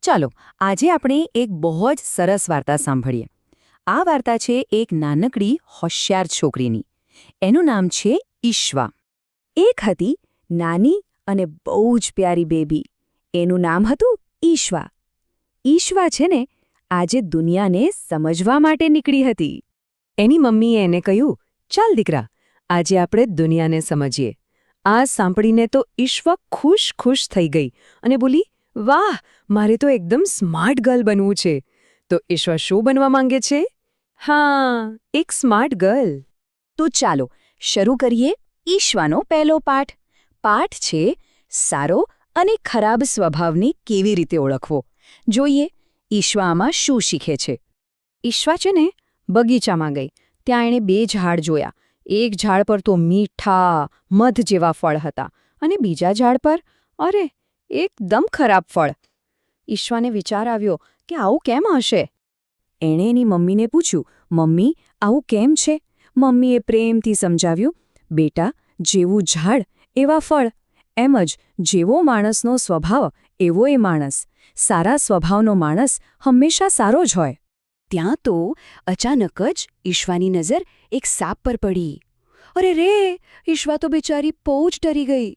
ચાલો આજે આપણે એક બહુ જ સરસ વાર્તા સાંભળીએ. આ વાર્તા છે એક નાનકડી હોશિયાર છોકરીની. એનું નામ છે ઈશ્વા. એક હતી નાની અને બહુ જ પ્યારી બેબી. એનું નામ હતું ઈશ્વા. ઈશ્વા છે ને આજે દુનિયાને સમજવા માટે નીકળી હતી. એની મમ્મીએ એને કહ્યું, ચાલ દીકરા, આજે આપણે દુનિયાને સમજીએ. આ સાંભળીને તો ઈશ્વા ખુશ થઈ ગઈ અને બોલી, વાહ, મારે તો એકદમ સ્માર્ટ ગર્લ બનવું છે. તો ઈશ્વા શું બનવા માંગે છે? હા, એક સ્માર્ટ ગર્લ. તો ચાલો શરૂ કરીએ ઈશ્વાનો પહેલો પાઠ. પાઠ છે સારો અને ખરાબ સ્વભાવને કેવી રીતે ઓળખવો. જોઈએ ઈશ્વા આમાં શું શીખે છે. ઈશ્વા છે ને બગીચામાં ગઈ. ત્યાં એણે 2 ઝાડ જોયા. એક ઝાડ પર તો મીઠા મધ જેવા ફળ હતા અને બીજા ઝાડ પર અરે એકદમ ખરાબ ફળ. ઈશ્વાને વિચાર આવ્યો કે આવું કેમ હશે. એણે એની મમ્મીને પૂછ્યું, મમ્મી, આવું કેમ છે? મમ્મીએ પ્રેમથી સમજાવ્યું, બેટા, જેવું ઝાડ એવા ફળ. એમ જ જેવો માણસનો સ્વભાવ એવો એ માણસ. સારા સ્વભાવનો માણસ હંમેશા સારો જ હોય. ત્યાં તો અચાનક જ ઈશ્વાની નજર એક સાપ પર પડી. અરે રે, ઈશ્વા તો બિચારી બહુ જ ડરી ગઈ.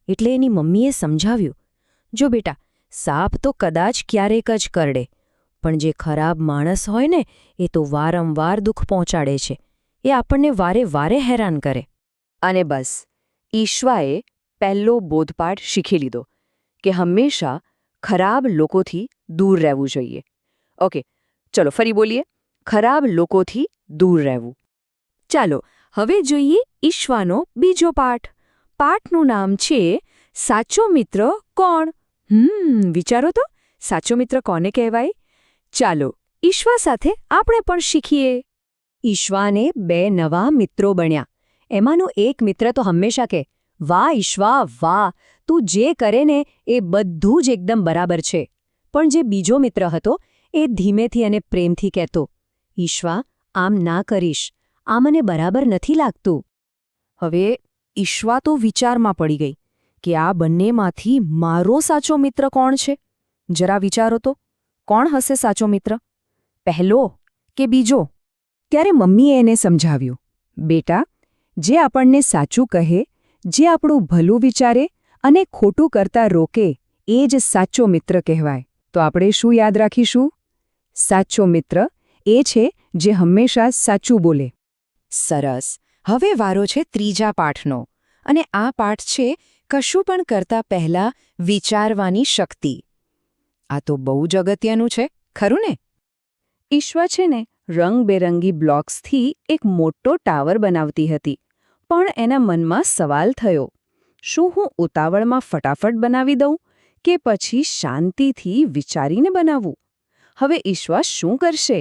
એટલે એની મમ્મીએ સમજાવ્યું, જો બેટા, સાપ તો કદાચ ક્યારેક જ કરડે, પણ જે ખરાબ માણસ હોય ને એ તો વારંવાર દુઃખ પહોંચાડે છે. એ આપણને વારે હેરાન કરે. અને બસ ઈશ્વાએ પહેલો બોધપાઠ શીખી લીધો કે હંમેશા ખરાબ લોકોથી દૂર રહેવું જોઈએ. ઓકે, ચલો ફરી બોલીએ, ખરાબ લોકોથી દૂર રહેવું. ચાલો હવે જોઈએ ઈશ્વાનો બીજો પાઠ. પાઠનું નામ છે સાચો મિત્ર કોણ? વિચારો તો, સાચો મિત્ર કોને કહેવાય? ચાલો ઈશ્વા સાથે આપણે પણ શીખીએ. ઈશ્વાને 2 નવા મિત્રો બન્યા. એમાંનો એક મિત્ર તો હંમેશા કહે, વાહ ઈશ્વા, વાહ, તું જે કરે ને એ બધું જ એકદમ બરાબર છે. પણ જે બીજો મિત્ર હતો એ ધીમેથી અને પ્રેમથી કહેતો, ઈશ્વા, આમ ના કરીશ, આ મને બરાબર નથી લાગતું. હવે ઈશ્વા તો વિચારમાં પડી ગઈ કે આ બંનેમાંથી મારો સાચો મિત્ર કોણ છે? જરા વિચારો તો, કોણ હશે સાચો મિત્ર? પહેલો કે બીજો? ત્યારે મમ્મીએ એને સમજાવ્યું, બેટા, જે આપણને સાચું કહે, જે આપણું ભલું વિચારે અને ખોટું કરતા રોકે, એ જ સાચો મિત્ર કહેવાય. તો આપણે શું યાદ રાખીશું? સાચો મિત્ર એ છે જે હંમેશા સાચું બોલે. સરસ. હવે વારો છે ત્રીજા પાઠનો. અને આ પાઠ છે કશું પણ કરતા પહેલા વિચારવાની શક્તિ. આ તો બહુ જ અગત્યનું છે, ખરું ને? ઈશ્વા છે ને રંગબેરંગી બ્લોક્સથી એક મોટો ટાવર બનાવતી હતી. પણ એના મનમાં સવાલ થયો, શું હું ઉતાવળમાં ફટાફટ બનાવી દઉં કે પછી શાંતિથી વિચારીને બનાવું? હવે ઈશ્વા શું કરશે?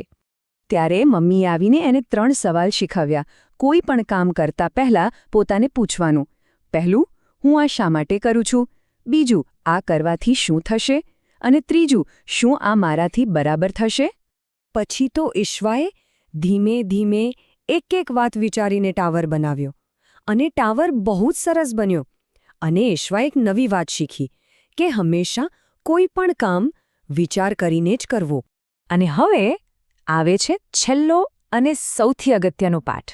ત્યારે મમ્મીએ આવીને એને 3 સવાલ શીખવ્યા. કોઈ પણ કામ કરતા પહેલા પોતાને પૂછવાનું, પહેલું, હું આ શા માટે કરું છું? બીજું, આ કરવાથી શું થશે? અને ત્રીજું, શું આ મારાથી બરાબર થશે? પછી તો ઈશ્વાએ ધીમે ધીમે એક વાત વિચારીને ટાવર બનાવ્યો. અને ટાવર બહુ જ સરસ બન્યો. અને ઈશ્વાએ એક નવી વાત શીખી કે હંમેશા કોઈ પણ કામ વિચાર કરીને જ કરવું. અને હવે આવે છે છેલ્લો અને સૌથી અગત્યનો પાઠ.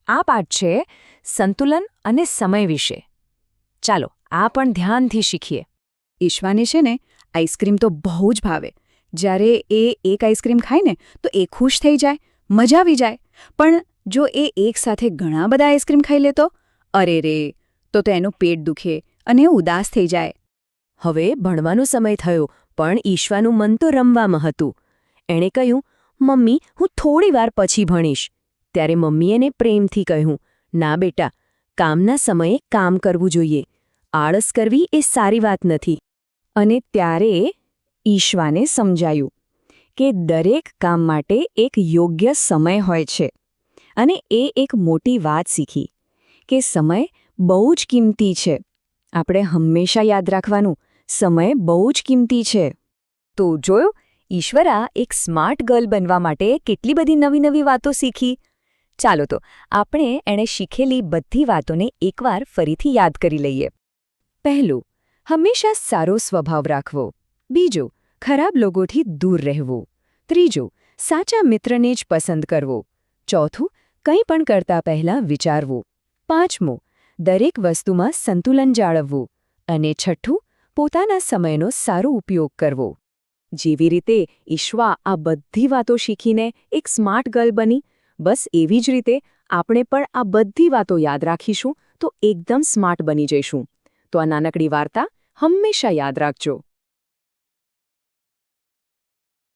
આ પાઠ છે સંતુલન અને સમય વિશે. ચાલો આ પણ ધ્યાનથી શીખીએ. ઈશ્વાને છે ને આઈસ્ક્રીમ તો બહુ જ ભાવે. જ્યારે એ એક આઈસ્ક્રીમ ખાય ને તો એ ખુશ થઈ જાય, મજા આવી જાય. પણ જો એ એકસાથે ઘણા બધા આઈસ્ક્રીમ ખાઈ લે તો અરે રે, તો એનું પેટ દુખે અને એ ઉદાસ થઈ જાય. હવે ભણવાનો સમય થયો, પણ ઈશ્વાનું મન તો રમવામાં હતું. એણે કહ્યું, મમ્મી, હું થોડી વાર પછી ભણીશ. ત્યારે મમ્મીએ એને પ્રેમથી કહ્યું, ના બેટા, કામના સમયે કામ કરવું જોઈએ. આળસ કરવી એ સારી વાત નથી. અને ત્યારે ઈશ્વાને સમજાયું કે દરેક કામ માટે એક યોગ્ય સમય હોય છે. અને એ એક મોટી વાત શીખી કે સમય બહુ જ કિંમતી છે. આપણે હંમેશા યાદ રાખવાનું, સમય બહુ જ કિંમતી છે. તો જોયું, ઈશ્વરા એક સ્માર્ટ ગર્લ બનવા માટે કેટલી બધી નવી વાતો શીખી. ચાલો તો આપણે એણે શીખેલી બધી વાતોને એકવાર ફરીથી યાદ કરી લઈએ. પહેલું, હંમેશા સારો સ્વભાવ રાખવો. બીજું, ખરાબ લોકોથી દૂર રહેવું. ત્રીજું, સાચા મિત્રને જ પસંદ કરવો. ચોથું, કંઈ પણ કરતા પહેલાં વિચારવું. પાંચમું, દરેક વસ્તુમાં સંતુલન જાળવવું. અને છઠ્ઠું, પોતાના સમયનો સારો ઉપયોગ કરવો. જેવી રીતે ઈશ્વા આ બધી વાતો શીખીને એક સ્માર્ટ ગર્લ બની, બસ એવી જ રીતે આપણે પણ આ બધી વાતો યાદ રાખીશું તો એકદમ સ્માર્ટ બની જઈશું. તો આ નાનકડી વાર્તા હંમેશા યાદ રાખજો.